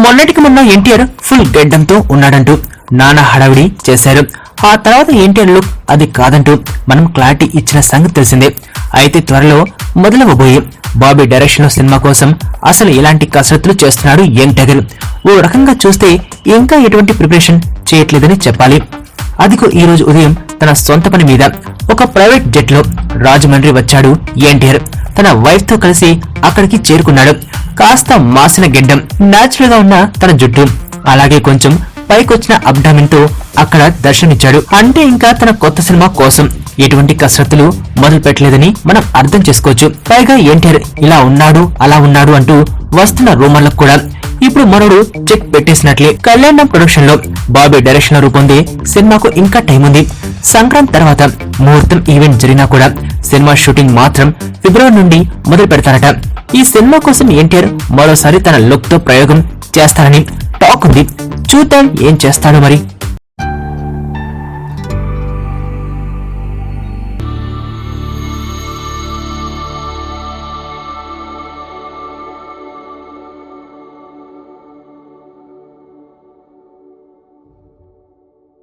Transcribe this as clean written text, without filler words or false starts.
మొన్నటికి మొన్న ఎన్టీఆర్ ఫుల్ గెడ్డంతో ఉన్నాడంటూ నానా హడావిడి చేశారు. ఆ తర్వాత ఎన్టీఆర్ లుక్ అది కాదంటూ మనం క్లారిటీ ఇచ్చిన సంగతి తెలిసిందే. అయితే త్వరలో మొదలవబోయే బాబీ డైరెక్షన్ లో సినిమా కోసం అసలు ఎలాంటి కసరత్తులు చేస్తున్నాడు యంగ్ టైగర్. ఓ రకంగా చూస్తే ఇంకా ఎటువంటి ప్రిపరేషన్ చేయట్లేదని చెప్పాలి. అదిగో ఈ రోజు ఉదయం తన సొంత పని మీద ఒక ప్రైవేట్ జెట్ లో రాజమండ్రి వచ్చాడు ఎన్టీఆర్. తన వైఫ్ తో కలిసి అక్కడికి చేరుకున్నాడు. కాస్త మాసిన గెడ్డం, నాచురల్ గా ఉన్న తన జుట్టు, అలాగే కొంచెం పైకొచ్చిన అబ్డామిన్ తో అక్కడ దర్శనమిచ్చాడు. అంటే ఇంకా తన కొత్త సినిమా కోసం ఎటువంటి కసరత్తులు మొదలు పెట్టలేదని మనం అర్థం చేసుకోవచ్చు. పైగా ఎన్టీఆర్ ఇలా ఉన్నాడు అలా ఉన్నాడు అంటూ వస్తున్న రూమర్లకు కూడా ఇప్పుడు మనోడు చెక్ పెట్టేసినట్లే. కళ్యాణం ప్రొడక్షన్ లో బాబీ డైరెక్షన్ లో రూపొందే సినిమాకు ఇంకా టైం ఉంది. సంక్రాంతి తర్వాత ముహూర్తం ఈవెంట్ జరిగినా కూడా సినిమా షూటింగ్ మాత్రం ఫిబ్రవరి నుండి మొదలు పెడతారట. ఈ సినిమా కోసం ఎన్టీఆర్ మరోసారి తన లుక్ తో ప్రయోగం చేస్తారని టాక్ ఉంది. చూద్దాం ఏం చేస్తాడో మరి.